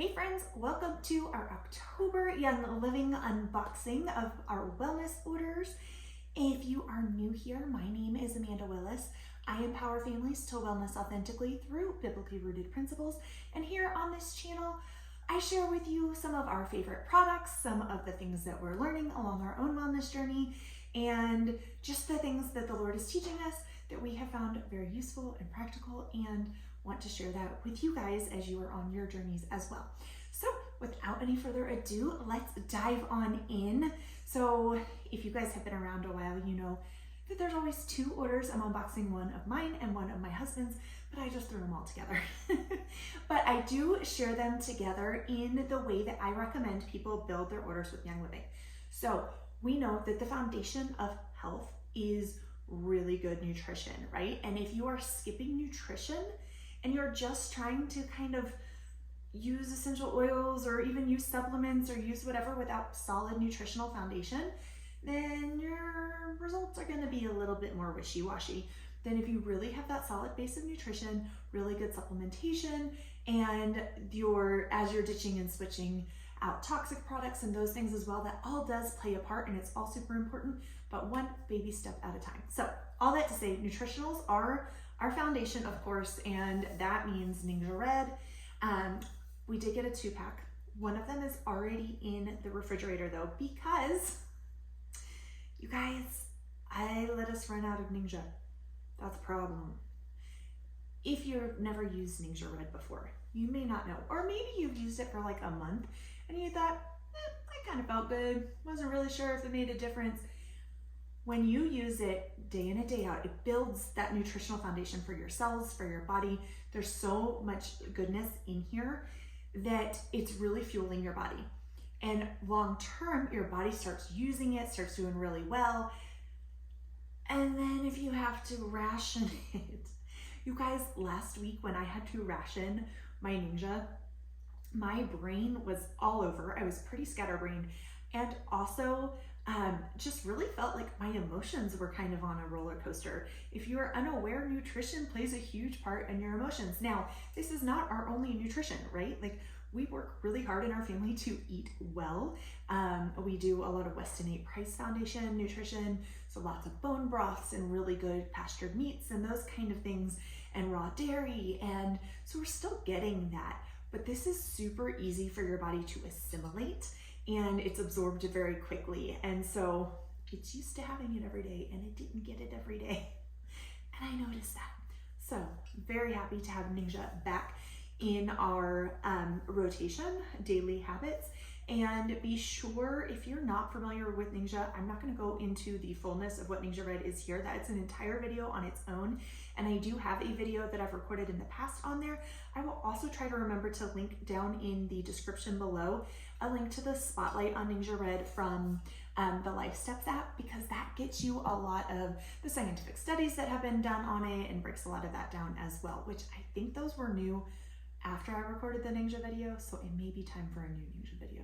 Hey friends, welcome to our October Young Living unboxing of our wellness orders. If you are new here, my name is Amanda Willis. I empower families to wellness authentically through biblically rooted principles. And here on this channel, I share with you some of our favorite products, some of the things that we're learning along our own wellness journey, and just the things that the Lord is teaching us that we have found very useful and practical, and want to share that with you guys as you are on your journeys as well. So without any further ado, let's dive on in. So if you guys have been around a while, you know that there's always two orders. I'm unboxing one of mine and one of my husband's, but I just threw them all together. But I do share them together in the way that I recommend people build their orders with Young Living. So we know that the foundation of health is really good nutrition, right? And if you are skipping nutrition and you're just trying to kind of use essential oils or even use supplements or use whatever without solid nutritional foundation, then your results are going to be a little bit more wishy-washy than if you really have that solid base of nutrition, really good supplementation, and as you're ditching and switching out toxic products and those things as well. That all does play a part, and it's all super important, but one baby step at a time. So all that to say, nutritionals are our foundation, of course, and that means Ninja Red. We did get a 2-pack. One of them is already in the refrigerator though, because you guys, I let us run out of Ninja. That's a problem. If you've never used Ninja Red before, you may not know, or maybe you've used it for like a month and you thought, I kind of felt good. Wasn't really sure if it made a difference. When you use it day in and day out, it builds that nutritional foundation for your cells, for your body. There's so much goodness in here that it's really fueling your body. And long term, your body starts using it, starts doing really well. And then if you have to ration it, you guys, last week when I had to ration my Ninja, my brain was all over. I was pretty scatterbrained, and also just really felt like my emotions were kind of on a roller coaster. If you are unaware, nutrition plays a huge part in your emotions. Now, this is not our only nutrition, right? Like, we work really hard in our family to eat well. We do a lot of Weston 8 Price Foundation nutrition, so lots of bone broths and really good pastured meats and those kind of things, and raw dairy, and so we're still getting that. But this is super easy for your body to assimilate, and it's absorbed very quickly. And so it's used to having it every day, and it didn't get it every day. And I noticed that. So very happy to have Ninja back in our rotation, daily habits. And be sure, if you're not familiar with Ninja, I'm not going to go into the fullness of what Ninja Red is here. That's an entire video on its own. And I do have a video that I've recorded in the past on there. I will also try to remember to link down in the description below a link to the spotlight on Ninja Red from the Life Steps app, because that gets you a lot of the scientific studies that have been done on it and breaks a lot of that down as well, which I think those were new after I recorded the Ninja video, so it may be time for a new Ninja video.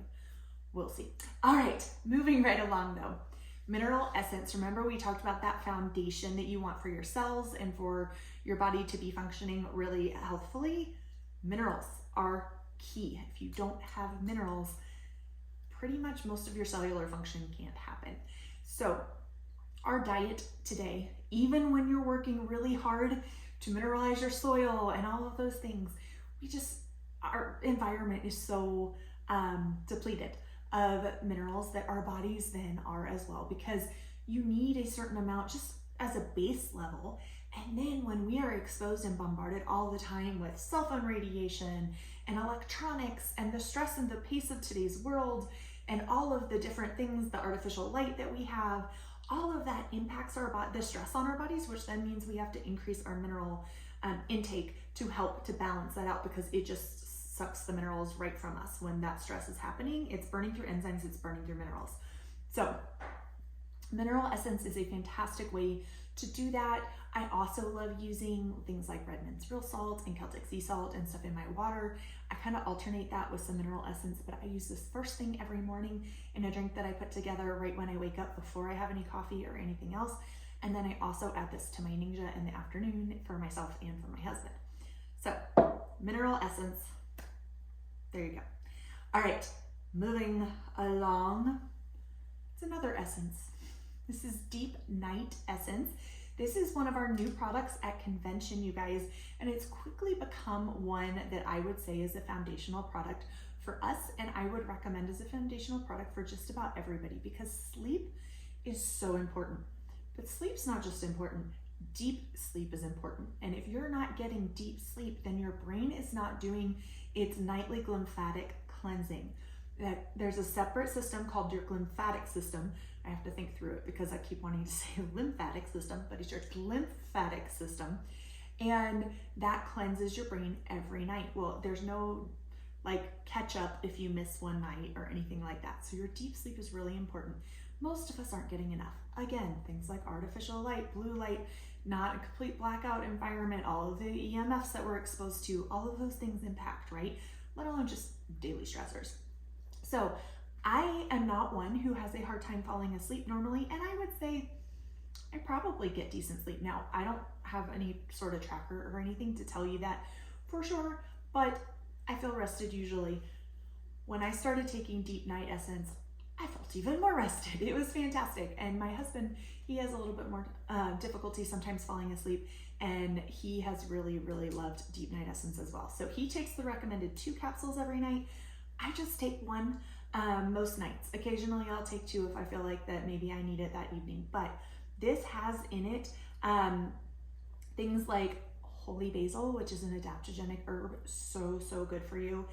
We'll see. All right, moving right along though. Mineral essence. Remember, we talked about that foundation that you want for your cells and for your body to be functioning really healthfully. Minerals are key. If you don't have minerals, pretty much most of your cellular function can't happen. So our diet today, even when you're working really hard to mineralize your soil and all of those things, our environment is so depleted of minerals that our bodies then are as well, because you need a certain amount just as a base level. And then when we are exposed and bombarded all the time with cell phone radiation and electronics and the stress and the pace of today's world and all of the different things, the artificial light that we have, all of that impacts the stress on our bodies, which then means we have to increase our mineral intake to help to balance that out, because it just sucks the minerals right from us when that stress is happening. It's burning through enzymes, it's burning through minerals. So mineral essence is a fantastic way to do that. I also love using things like Redmond's Real Salt and Celtic Sea Salt and stuff in my water. I kind of alternate that with some mineral essence, but I use this first thing every morning in a drink that I put together right when I wake up before I have any coffee or anything else. And then I also add this to my Ninja in the afternoon for myself and for my husband. So mineral essence, There you go. All right, moving along. It's another essence. This is Deep Night Essence. This is one of our new products at convention, you guys, and it's quickly become one that I would say is a foundational product for us, and I would recommend as a foundational product for just about everybody, because sleep is so important. But sleep's not just important, deep sleep is important. And if you're not getting deep sleep, then your brain is not doing its nightly lymphatic cleansing. That there's a separate system called your lymphatic system. I have to think through it because I keep wanting to say lymphatic system, but it's your lymphatic system. And that cleanses your brain every night. Well, there's no like catch up if you miss one night or anything like that. So your deep sleep is really important. Most of us aren't getting enough. Again, things like artificial light, blue light, not a complete blackout environment, all of the EMFs that we're exposed to, all of those things impact, right? Let alone just daily stressors. So I am not one who has a hard time falling asleep normally, and I would say I probably get decent sleep. Now, I don't have any sort of tracker or anything to tell you that for sure, but I feel rested usually. When I started taking Deep Night Essence, I felt even more rested. It was fantastic. And my husband, he has a little bit more difficulty sometimes falling asleep, and he has really, really loved Deep Night Essence as well. So he takes the recommended 2 capsules every night. I just take 1 most nights. Occasionally I'll take 2 if I feel like that maybe I need it that evening. But this has in it things like holy basil, which is an adaptogenic herb, so good for you.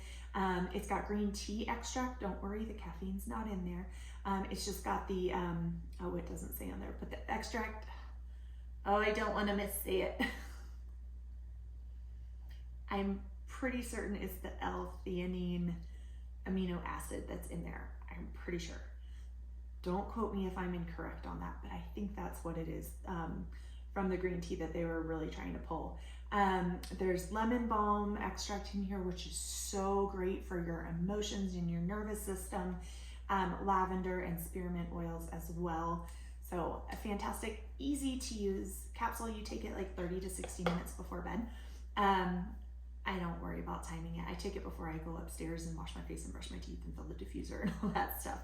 It's got green tea extract. Don't worry, the caffeine's not in there. It's just got the, oh, it doesn't say on there, but the extract, oh, I don't want to missay it. I'm pretty certain it's the L-theanine amino acid that's in there. I'm pretty sure. Don't quote me if I'm incorrect on that, but I think that's what it is from the green tea that they were really trying to pull. There's lemon balm extract in here, which is so great for your emotions and your nervous system. Lavender and spearmint oils as well. So a fantastic, easy to use capsule. You take it like 30 to 60 minutes before bed. I don't worry about timing it. I take it before I go upstairs and wash my face and brush my teeth and fill the diffuser and all that stuff.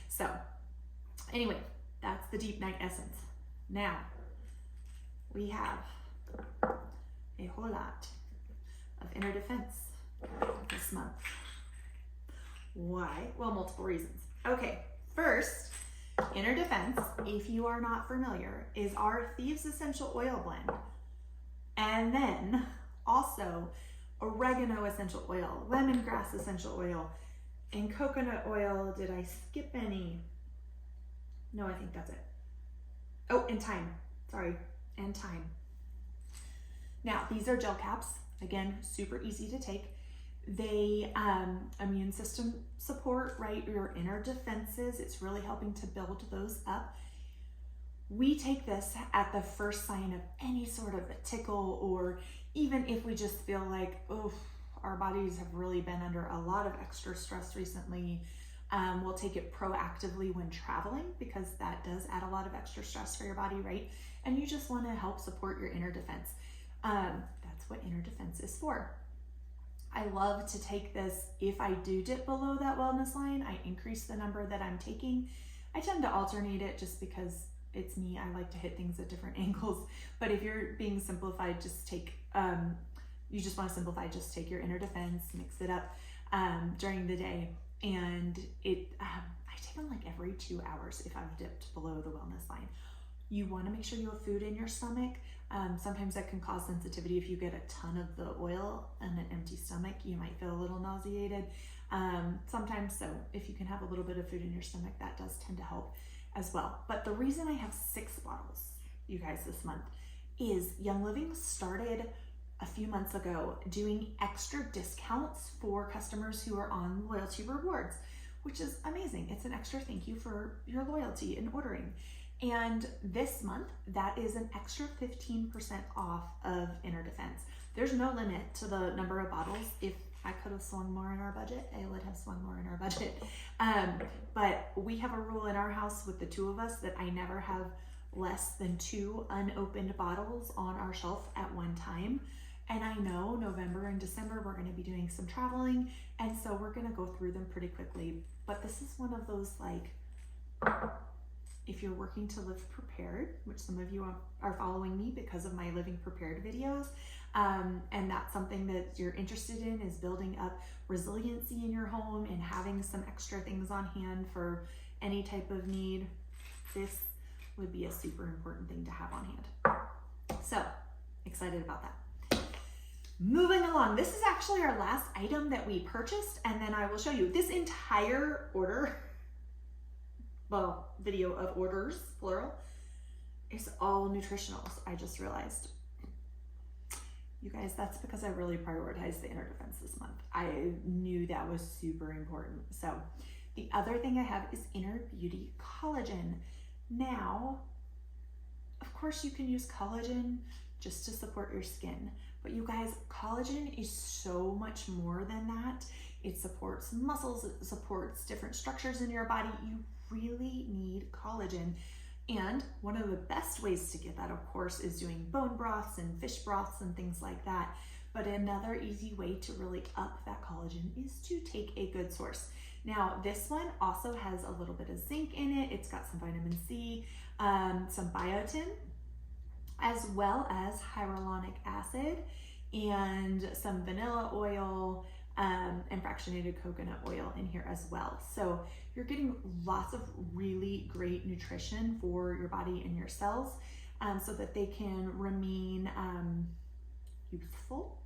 So anyway, that's the Deep Night Essence. Now we have a whole lot of inner defense this month. Why? Well, multiple reasons. Okay, first, inner defense, if you are not familiar, is our Thieves Essential Oil blend. And then also oregano essential oil, lemongrass essential oil, and coconut oil. Did I skip any? No, I think that's it. Oh, and thyme. Sorry, and thyme. Now, these are gel caps. Again, super easy to take. They immune system support, right? Your inner defenses. It's really helping to build those up. We take this at the first sign of any sort of a tickle, or even if we just feel like, oh, our bodies have really been under a lot of extra stress recently. We'll take it proactively when traveling, because that does add a lot of extra stress for your body, right? And you just want to help support your inner defense. That's what inner defense is for. I love to take this if I do dip below that wellness line. I increase the number that I'm taking. I tend to alternate it just because it's me. I like to hit things at different angles. But if you're being simplified, just take, you just want to simplify, just take your inner defense, mix it up during the day. And I take them like every 2 hours if I've dipped below the wellness line. You want to make sure you have food in your stomach. Sometimes that can cause sensitivity. If you get a ton of the oil and an empty stomach, you might feel a little nauseated. Sometimes, so if you can have a little bit of food in your stomach, that does tend to help as well. But the reason I have 6 bottles, you guys, this month is Young Living started a few months ago doing extra discounts for customers who are on loyalty rewards, which is amazing. It's an extra thank you for your loyalty in ordering. And this month, that is an extra 15% off of Inner Defense. There's no limit to the number of bottles. If I could have swung more in our budget, I would have swung more in our budget. But we have a rule in our house with the 2 of us that I never have less than 2 unopened bottles on our shelf at one time. And I know November and December, we're gonna be doing some traveling. And so we're gonna go through them pretty quickly. But this is one of those, like, if you're working to live prepared, which some of you are following me because of my living prepared videos, and that's something that you're interested in, is building up resiliency in your home and having some extra things on hand for any type of need, this would be a super important thing to have on hand. So excited about that. Moving along, this is actually our last item that we purchased, and then I will show you this entire order, well, video of orders, plural, is all nutritionals. I just realized. You guys, that's because I really prioritized the inner defense this month. I knew that was super important. So the other thing I have is Inner Beauty Collagen. Now, of course you can use collagen just to support your skin, but you guys, collagen is so much more than that. It supports muscles, it supports different structures in your body. You really need collagen. And one of the best ways to get that, of course, is doing bone broths and fish broths and things like that. But another easy way to really up that collagen is to take a good source. Now, this one also has a little bit of zinc in it. It's got some vitamin C, some biotin, as well as hyaluronic acid and some vanilla oil, and fractionated coconut oil in here as well. So you're getting lots of really great nutrition for your body and your cells, so that they can remain youthful.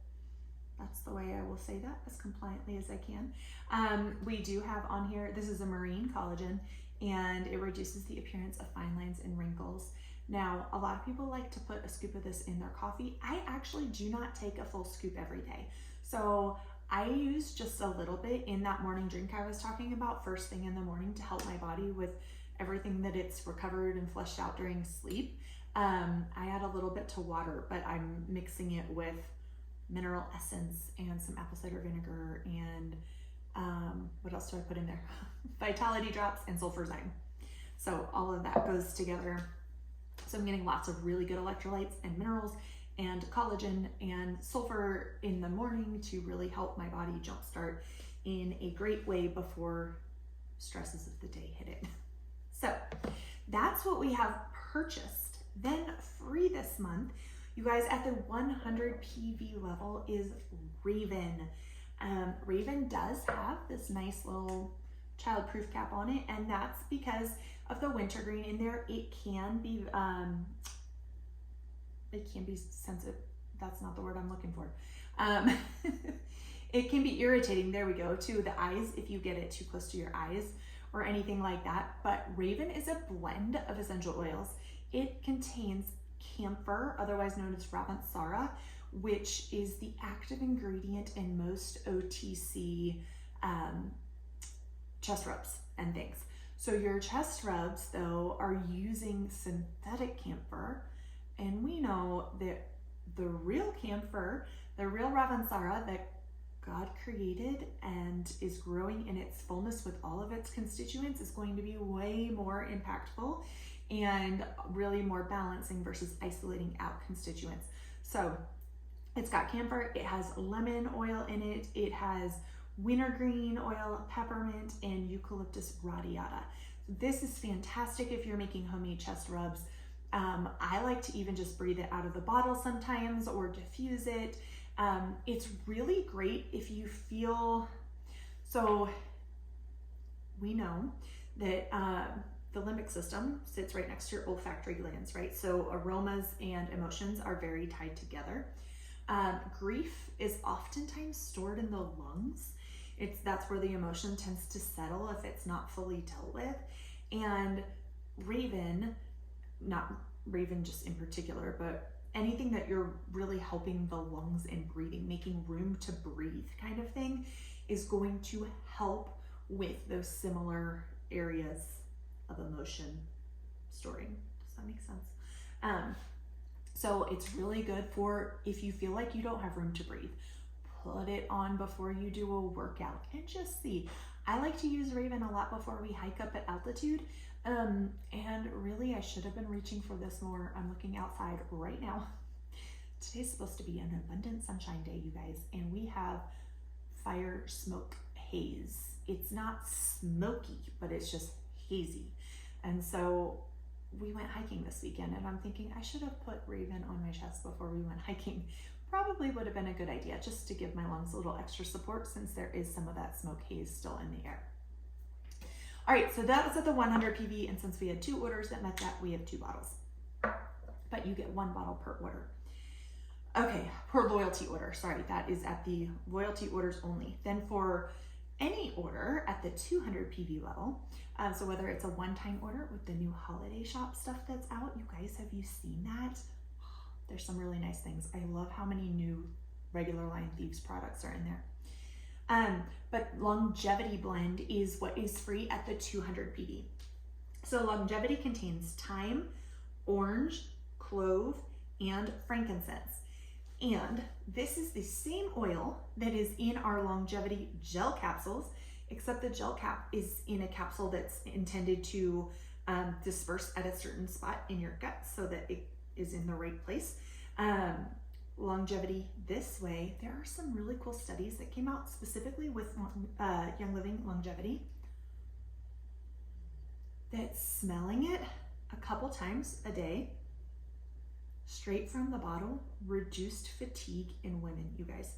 That's the way I will say that as compliantly as I can. We do have on here, this is a marine collagen, and it reduces the appearance of fine lines and wrinkles. Now, a lot of people like to put a scoop of this in their coffee. I actually do not take a full scoop every day. So I use just a little bit in that morning drink I was talking about first thing in the morning to help my body with everything that it's recovered and flushed out during sleep. I add a little bit to water, but I'm mixing it with mineral essence and some apple cider vinegar and what else do I put in there? Vitality drops and sulfurzyme. So all of that goes together. So I'm getting lots of really good electrolytes and minerals and collagen and sulfur in the morning to really help my body jumpstart in a great way before stresses of the day hit it. So that's what we have purchased. Then free this month, you guys, at the 100 PV level is Raven. Raven does have this nice little childproof cap on it, and that's because of the wintergreen in there. It can be sensitive. That's not the word I'm looking for. It can be irritating, there we go, to the eyes if you get it too close to your eyes or anything like that. But Raven is a blend of essential oils. It contains camphor, otherwise known as Ravensara, which is the active ingredient in most OTC chest rubs and things. So your chest rubs, though, are using synthetic camphor, and we know that the real camphor, the real Ravensara that God created and is growing in its fullness with all of its constituents, is going to be way more impactful and really more balancing versus isolating out constituents. So it's got camphor, it has lemon oil in it, it has wintergreen oil, peppermint, and eucalyptus radiata. This is fantastic if you're making homemade chest rubs. I like to even just breathe it out of the bottle sometimes or diffuse it. It's really great if you feel, so we know that the limbic system sits right next to your olfactory glands, right? So aromas and emotions are very tied together. Grief is oftentimes stored in the lungs. That's where the emotion tends to settle if it's not fully dealt with. And Raven, not Raven just in particular, but anything that you're really helping the lungs and breathing, making room to breathe kind of thing, is going to help with those similar areas of emotion storing. Does that make sense? So it's really good for if you feel like you don't have room to breathe. Put it on before you do a workout and just see. I like to use Raven a lot before we hike up at altitude. And really I should have been reaching for this more. I'm looking outside right now. Today's supposed to be an abundant sunshine day, you guys, and we have fire smoke haze. It's not smoky, but it's just hazy. And so we went hiking this weekend, and I'm thinking I should have put Raven on my chest before we went hiking. Probably would have been a good idea, just to give my lungs a little extra support, since there is some of that smoke haze still in the air. All right, so that was at the 100 PV, and since we had 2 orders that met that, we have 2 bottles. But you get 1 bottle per order. Okay, per loyalty order. Sorry, that is at the loyalty orders only. Then for any order at the 200 PV level, so whether it's a one-time order with the new holiday shop stuff that's out, you guys, have you seen that? There's some really nice things. I love how many new regular line Thieves products are in there. But Longevity Blend is what is free at the 200 PV. So Longevity contains thyme, orange, clove, and frankincense. And this is the same oil that is in our Longevity gel capsules, except the gel cap is in a capsule that's intended to disperse at a certain spot in your gut so that it is in the right place. Longevity this way, there are some really cool studies that came out specifically with Young Living Longevity, that smelling it a couple times a day straight from the bottle reduced fatigue in women, you guys.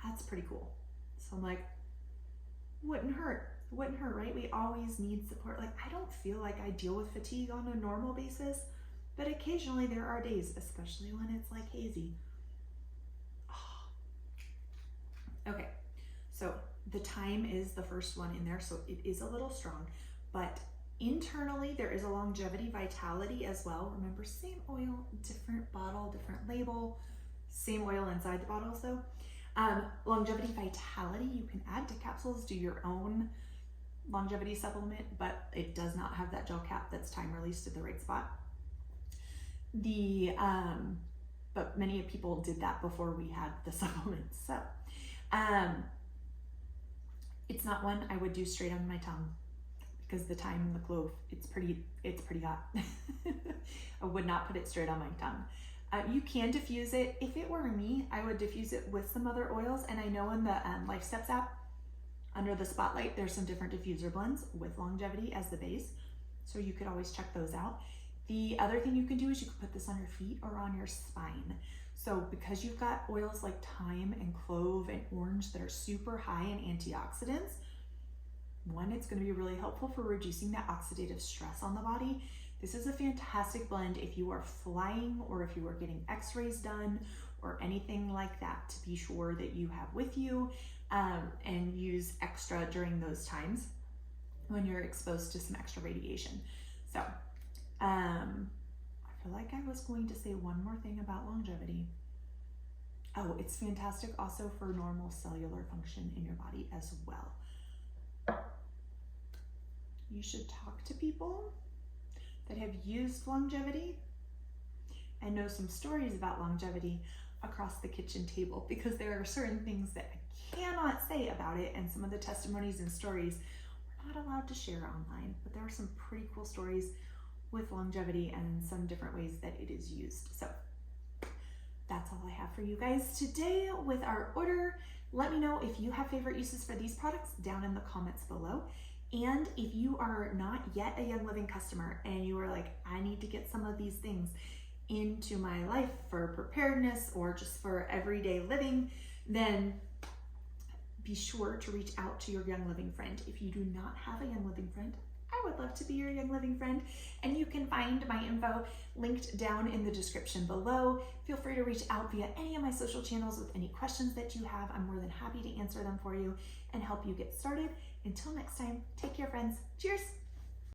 That's pretty cool. So I'm like, wouldn't hurt, right? We always need support. Like, I don't feel like I deal with fatigue on a normal basis, but occasionally there are days, especially when it's like hazy. Oh. Okay, so the thyme is the first one in there, so it is a little strong, but internally there is a Longevity Vitality as well. Remember, same oil, different bottle, different label, same oil inside the bottles though. Longevity Vitality, you can add to capsules, do your own longevity supplement, but it does not have that gel cap that's time released at the right spot. But many people did that before we had the supplements. So it's not one I would do straight on my tongue, because the thyme and the clove, it's pretty hot. I would not put it straight on my tongue. You can diffuse it. If it were me, I would diffuse it with some other oils. And I know in the Life Steps app, under the spotlight, there's some different diffuser blends with Longevity as the base. So you could always check those out. The other thing you can do is you can put this on your feet or on your spine. So because you've got oils like thyme and clove and orange that are super high in antioxidants, one, it's going to be really helpful for reducing that oxidative stress on the body. This is a fantastic blend if you are flying or if you are getting x-rays done or anything like that, to be sure that you have with you and use extra during those times when you're exposed to some extra radiation. So I feel like I was going to say one more thing about Longevity. Oh, it's fantastic also for normal cellular function in your body as well. You should talk to people that have used Longevity and know some stories about Longevity across the kitchen table, because there are certain things that I cannot say about it, and some of the testimonies and stories we're not allowed to share online, but there are some pretty cool stories with Longevity and some different ways that it is used. So that's all I have for you guys today with our order. Let me know if you have favorite uses for these products down in the comments below. And if you are not yet a Young Living customer and you are like, I need to get some of these things into my life for preparedness or just for everyday living, then be sure to reach out to your Young Living friend. If you do not have a Young Living friend, I would love to be your Young Living friend, and you can find my info linked down in the description below. Feel free to reach out via any of my social channels with any questions that you have. I'm more than happy to answer them for you and help you get started. Until next time, take care, friends. Cheers.